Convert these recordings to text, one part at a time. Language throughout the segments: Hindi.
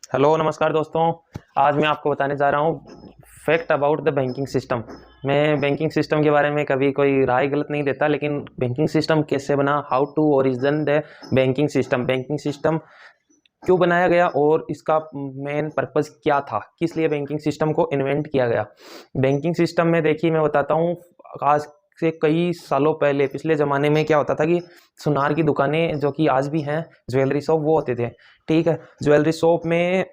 हेलो नमस्कार दोस्तों। आज मैं आपको बताने जा रहा हूँ fact about the banking system. मैं बैंकिंग सिस्टम के बारे में कभी कोई राय गलत नहीं देता, लेकिन बैंकिंग सिस्टम कैसे बना, how to origin the banking system क्यों बनाया गया और इसका मेन पर्पस क्या था, किस लिए बैंकिंग सिस्टम को इन्वेंट किया गया। बैंकिंग सिस्टम में देखिए मैं बताता हूँ। आज से कई सालों पहले पिछले ज़माने में क्या होता था कि सुनार की दुकानें जो कि आज भी हैं, ज्वेलरी शॉप वो होते थे। ठीक है, ज्वेलरी शॉप में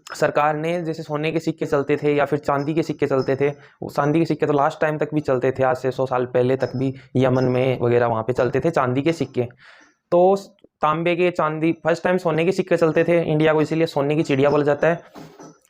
सरकार ने जैसे सोने के सिक्के चलते थे या फिर चांदी के सिक्के चलते थे। वो चांदी के सिक्के तो लास्ट टाइम तक भी चलते थे, आज से 100 साल पहले तक भी यमन में वगैरह वहाँ पे चलते थे चांदी के सिक्के। तो तांबे के चांदी फर्स्ट टाइम सोने के सिक्के चलते थे इंडिया को, इसीलिए सोने की चिड़िया बोला जाता है।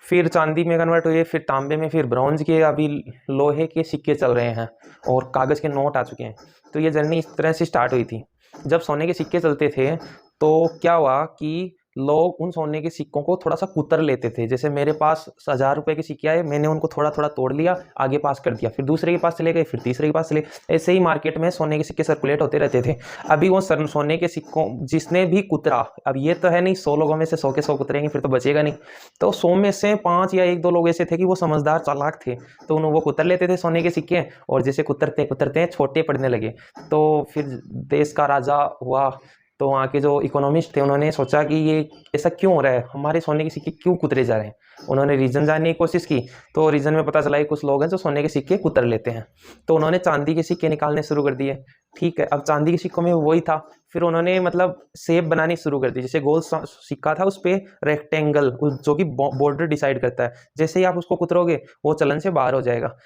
फिर चांदी में कन्वर्ट हुए, फिर तांबे में, फिर ब्रॉन्ज के, अभी लोहे के सिक्के चल रहे हैं और कागज़ के नोट आ चुके हैं। तो ये जर्नी इस तरह से स्टार्ट हुई थी। जब सोने के सिक्के चलते थे तो क्या हुआ कि लोग उन सोने के सिक्कों को थोड़ा सा कुतर लेते थे। जैसे मेरे पास 1000 रुपए के सिक्के आए, मैंने उनको थोड़ा थोड़ा तोड़ लिया, आगे पास कर दिया, फिर दूसरे के पास चले गए, फिर तीसरे के पास चले। ऐसे ही मार्केट में सोने के सिक्के सर्कुलेट होते रहते थे। अभी वो सोने के सिक्कों जिसने भी कुतरा, अब ये तो है नहीं 100 लोगों में से 100 के 100 कुतरेंगे, फिर तो बचेगा नहीं। तो 100 में से 5 या 1-2 लोग ऐसे थे कि वो समझदार चालाक थे, तो उन्होंने वो कुतर लेते थे सोने के सिक्के, और जैसे कुतरते कुतरते छोटे पड़ने लगे। तो फिर देश का राजा हुआ, तो वहाँ के जो इकोनॉमिस्ट थे उन्होंने सोचा कि ये ऐसा क्यों हो रहा है, हमारे सोने के सिक्के क्यों कुतरे जा रहे हैं। उन्होंने रीज़न जानने की कोशिश की, तो रीज़न में पता चला कि कुछ लोग हैं जो सोने के सिक्के कुतर लेते हैं। तो उन्होंने चांदी के सिक्के निकालने शुरू कर दिए। ठीक है, अब चांदी के सिक्कों में वही था। फिर उन्होंने मतलब शेप बनानी शुरू कर दी। जैसे गोल सिक्का था, उस पर रेक्टेंगल जो कि बॉर्डर डिसाइड करता है, जैसे ही आप उसको कुतरोगे वो चलन से बाहर हो जाएगा।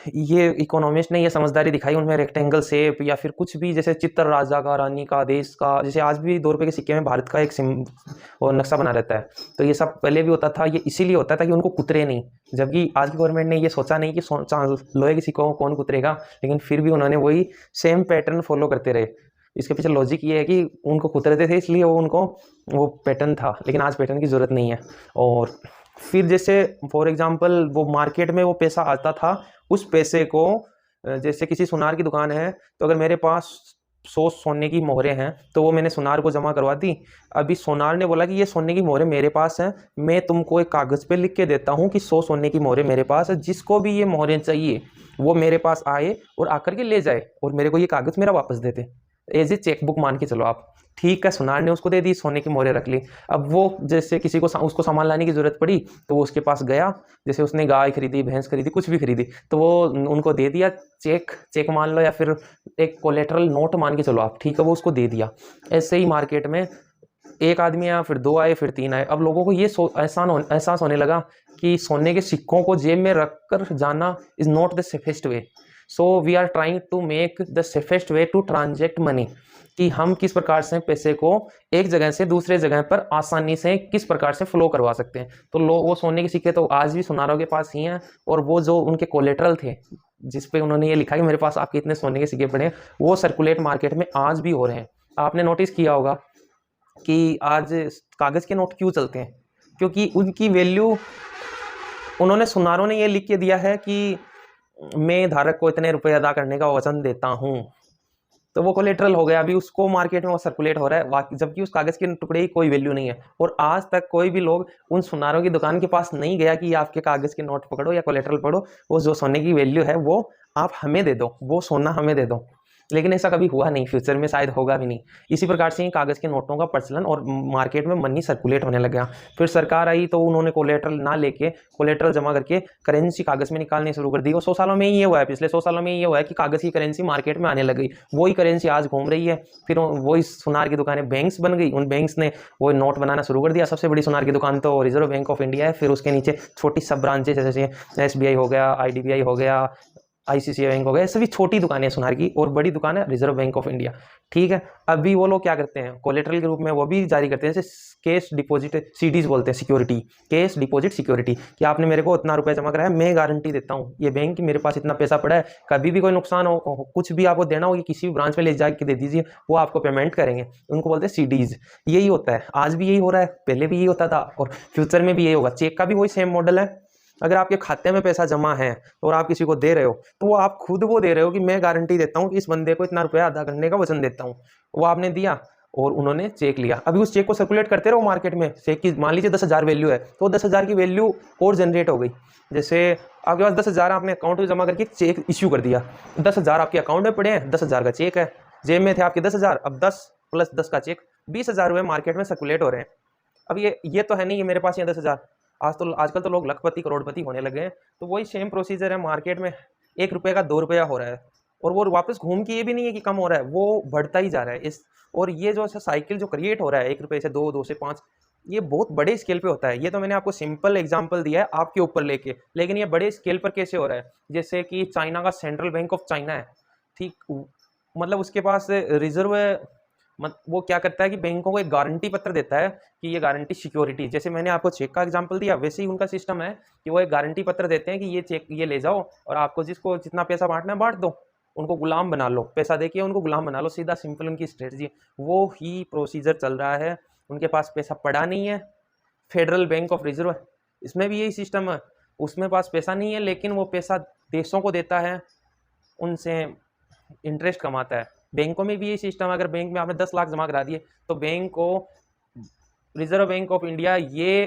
ये इकोनॉमिस्ट ने ये समझदारी दिखाई, उनमें रेक्टेंगल शेप या फिर कुछ भी, जैसे चित्र राजा का, रानी का, देश का, जैसे आज भी 2 रुपए के सिक्के में भारत का एक सिम और नक्शा बना रहता है। तो ये सब पहले भी होता था, ये इसीलिए होता था कि उनको कुतरे नहीं। जबकि आज की गवर्नमेंट ने ये सोचा नहीं कि लोहे के सिक्कों को कौन कुतरेगा, लेकिन फिर भी उन्होंने वही सेम पैटर्न फॉलो करते रहे। इसके पीछे लॉजिक ये है कि उनको कुतरते थे इसलिए वो उनको वो पैटर्न था, लेकिन आज पैटर्न की ज़रूरत नहीं है। और फिर जैसे फॉर एग्जांपल वो मार्केट में वो पैसा आता था, उस पैसे को जैसे किसी सुनार की दुकान है, तो अगर मेरे पास 100 सोने की मोहरें हैं तो वो मैंने सुनार को जमा करवा दी। अभी सोनार ने बोला कि ये सोने की मोहरें मेरे पास हैं, मैं तुमको एक कागज़ पे लिख के देता हूँ कि 100 सोने की मोहरें मेरे पास है, जिसको भी ये मोहरें चाहिए वो मेरे पास आए और आकर के ले जाए और मेरे को ये कागज़ मेरा वापस दे दे। एज ए चेकबुक मान के चलो आप। ठीक है, सुनार ने उसको दे दी, सोने की मोहरें रख ली। अब वो जैसे किसी को उसको सामान लाने की ज़रूरत पड़ी तो वो उसके पास गया, जैसे उसने गाय खरीदी, भैंस खरीदी, कुछ भी खरीदी, तो वो उनको दे दिया। चेक चेक मान लो या फिर एक कोलेटरल नोट मान के चलो आप, ठीक है, वो उसको दे दिया। ऐसे ही मार्केट में एक आदमी आया, फिर 2 आए, फिर 3 आए। अब लोगों को ये एहसास होने लगा कि सोने के सिक्कों को जेब में रख कर जाना is not the safest way. So we are trying to make the safest way to transact money, कि हम किस प्रकार से पैसे को एक जगह से दूसरे जगह पर आसानी से किस प्रकार से फ्लो करवा सकते हैं। तो लोग वो सोने के सिक्के तो आज भी सुनारों के पास ही हैं, और वो जो उनके कोलेटरल थे जिस पे उन्होंने ये लिखा कि मेरे पास आपके इतने सोने के सिक्के पड़े हैं, वो सर्कुलेट मार्केट में आज भी हो रहे हैं। आपने नोटिस किया होगा कि आज कागज़ के नोट क्यों चलते हैं, क्योंकि उनकी वैल्यू, उन्होंने सुनारों ने ये लिख के दिया है कि मैं धारक को इतने रुपए अदा करने का वचन देता हूँ। तो वो कोलेटरल हो गया, अभी उसको मार्केट में वो सर्कुलेट हो रहा है, जबकि उस कागज़ के टुकड़े की कोई वैल्यू नहीं है। और आज तक कोई भी लोग उन सुनारों की दुकान के पास नहीं गया कि आपके कागज़ के नोट पकड़ो या कोलेटरल पढ़ो, वो जो सोने की वैल्यू है वो आप हमें दे दो, वो सोना हमें दे दो। लेकिन ऐसा कभी हुआ नहीं, फ्यूचर में शायद होगा भी नहीं। इसी प्रकार से कागज़ के नोटों का प्रचलन और मार्केट में मनी सर्कुलेट होने लगा। फिर सरकार आई तो उन्होंने कोलेटरल ना लेके, कोलेटरल जमा करके करेंसी कागज़ में निकालनी शुरू कर दी। और 100 सालों में ही ये हुआ है, पिछले 100 सालों में ये हुआ है कि कागज़ की करेंसी मार्केट में आने लग गई। वही करेंसी आज घूम रही है। फिर वही सुनार की दुकानें बैंक्स बन गई, उन बैंक्स ने वो नोट बनाना शुरू कर दिया। सबसे बड़ी सुनार की दुकान तो रिजर्व बैंक ऑफ इंडिया है। फिर उसके नीचे छोटी सब ब्रांचेज जैसे SBI हो गया, IDBI हो गया, ICICI बैंक हो गया, सभी छोटी दुकानें सुनार की, और बड़ी दुकान है रिजर्व बैंक ऑफ इंडिया। ठीक है, अभी वो लोग क्या करते हैं, कोलेटरल के रूप में वो भी जारी करते हैं, जैसे कैश डिपॉजिट CDs बोलते हैं, सिक्योरिटी, कैश डिपॉजिट सिक्योरिटी, कि आपने मेरे को इतना रुपया जमा कराया, मैं गारंटी देता हूँ ये बैंक कि मेरे पास इतना पैसा पड़ा है, कभी भी कोई नुकसान हो, कुछ भी आपको देना हो, कि किसी भी ब्रांच में ले जाके दे दीजिए, वो आपको पेमेंट करेंगे। उनको बोलते हैं CDs। यही होता है, आज भी यही हो रहा है, पहले भी यही होता था और फ्यूचर में भी यही होगा। चेक का भी वही सेम मॉडल है। अगर आपके खाते में पैसा जमा है और आप किसी को दे रहे हो, तो वो आप खुद वो दे रहे हो कि मैं गारंटी देता हूँ कि इस बंदे को इतना रुपया अदा करने का वचन देता हूँ। वो आपने दिया, और उन्होंने चेक लिया। अभी उस चेक को सर्कुलेट करते रहो मार्केट में, चेक की मान लीजिए 10,000 वैल्यू है, तो 10,000 की वैल्यू और जनरेट हो गई। जैसे आपके पास 10,000 आपने अकाउंट में जमा करके चेक इश्यू कर दिया, 10,000 आपके अकाउंट में पड़े हैं, 10,000 का चेक है, जेब में थे आपके 10,000, अब 10 प्लस 10 का चेक 20,000 रुपये मार्केट में सर्कुलेट हो रहे हैं। अब ये तो है नहीं कि मेरे पास ये 10,000, आजकल तो लोग लखपति करोड़पति होने लगे हैं। तो वही सेम प्रोसीजर है, मार्केट में 1 रुपये का 2 रुपया हो रहा है, और वो वापस घूम के ये भी नहीं है कि कम हो रहा है, वो बढ़ता ही जा रहा है। और ये जो साइकिल जो क्रिएट हो रहा है 1 रुपये से 2, 2 से 5, ये बहुत बड़े स्केल पे होता है। ये तो मैंने आपको सिंपल एग्जांपल दिया है आपके ऊपर लेके, लेकिन ये बड़े स्केल पर कैसे हो रहा है? जैसे कि चाइना का सेंट्रल बैंक ऑफ चाइना है, ठीक, मतलब उसके पास रिजर्व, वो क्या करता है कि बैंकों को एक गारंटी पत्र देता है कि ये गारंटी सिक्योरिटी, जैसे मैंने आपको चेक का एग्जांपल दिया, वैसे ही उनका सिस्टम है कि वो एक गारंटी पत्र देते हैं कि ये चेक ये ले जाओ और आपको जिसको जितना पैसा बांटना है बांट दो, उनको गुलाम बना लो, पैसा देके उनको गुलाम बना लो, सीधा सिंपल उनकी स्ट्रेटजी। वो ही प्रोसीजर चल रहा है, उनके पास पैसा पड़ा नहीं है। फेडरल बैंक ऑफ रिजर्व, इसमें भी यही सिस्टम है, उसमें पास पैसा नहीं है लेकिन वो पैसा देशों को देता है, उनसे इंटरेस्ट कमाता है। बैंकों में भी यही सिस्टम है, अगर बैंक में आपने 10 लाख जमा करा दिए तो बैंक को रिजर्व बैंक ऑफ इंडिया ये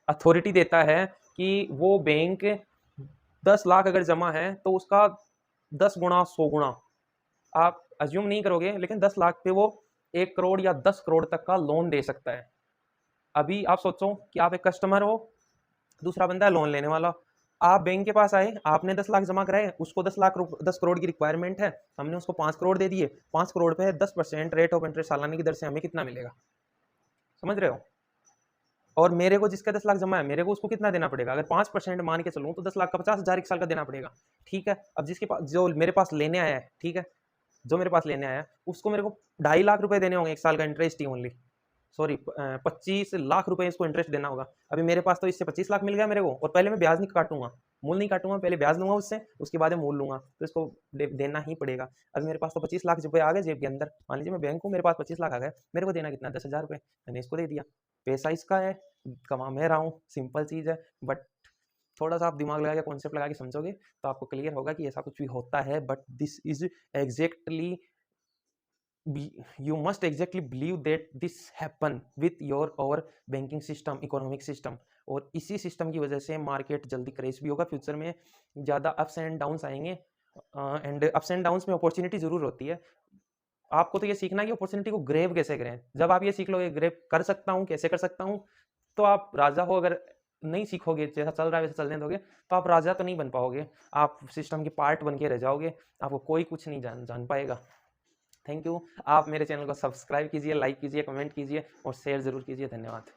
अथॉरिटी देता है कि वो बैंक 10 लाख अगर जमा है तो उसका 10 गुना 100 गुना, आप अज्यूम नहीं करोगे लेकिन 10 लाख पे वो 1 करोड़ या 10 करोड़ तक का लोन दे सकता है। अभी आप सोचो कि आप एक कस्टमर हो, दूसरा बंदा है लोन लेने वाला, आप बैंक के पास आए, आपने 10 लाख जमा कराए, उसको 10 करोड़ की रिक्वायरमेंट है, हमने उसको 5 करोड़ दे दिए, 5 करोड़ पे 10% रेट ऑफ इंटरेस्ट सालाना की दर से हमें कितना मिलेगा, समझ रहे हो? और मेरे को जिसका 10 लाख जमा है, मेरे को उसको कितना देना पड़ेगा? अगर 5% मान के चलूँ तो 10 लाख का 50,000 एक साल का देना पड़ेगा, ठीक है। अब जिसके पास, जो मेरे पास लेने आया है, ठीक है, जो मेरे पास लेने आया है उसको मेरे को 2.5 लाख रुपए देने होंगे एक साल का इंटरेस्ट ही ओनली, सॉरी 25 लाख रुपए इसको इंटरेस्ट देना होगा। अभी मेरे पास तो इससे 25 लाख मिल गया मेरे को, और पहले मैं ब्याज नहीं काटूंगा, मूल नहीं काटूंगा, पहले ब्याज लूंगा उससे, उसके बाद मूल लूंगा, तो इसको देना ही पड़ेगा। अभी मेरे पास तो 25 लाख रुपए आ गए जेब के अंदर, मान लीजिए मैं बैंक हूँ, मेरे पास 25 लाख आ गए, मेरे को देना कितना? 10,000 रुपये, मैंने इसको दे दिया, पैसा इसका है, कमा मैं रहा हूँ, सिंपल चीज़ है। बट थोड़ा सा आप दिमाग लगा के कॉन्सेप्ट लगा के समझोगे तो आपको क्लियर होगा कि ऐसा कुछ भी होता है, but this is exactly, you must exactly believe that this happen with your our banking system, economic system। और इसी सिस्टम की वजह से मार्केट जल्दी क्रेश भी होगा, फ्यूचर में ज़्यादा अप्स एंड डाउन्स आएंगे, एंड अप्स एंड डाउन्स में अपॉर्चुनिटी जरूर होती है। आपको तो ये सीखना है कि अपॉर्चुनिटी को ग्रेब कैसे करें। जब आप ये सीख लोगे ग्रेब कर सकता हूँ, कैसे कर सकता हूँ, तो आप राजा हो। अगर नहीं सीखोगे, जैसा चल रहा है वैसे चलने दोगे, तो आप राजा तो नहीं बन पाओगे, आप सिस्टम के पार्ट बन के रह जाओगे, आपको कोई कुछ नहीं जान पाएगा। Thank you. आप मेरे चैनल को सब्सक्राइब कीजिए, लाइक कीजिए, कमेंट कीजिए और शेयर जरूर कीजिए। धन्यवाद।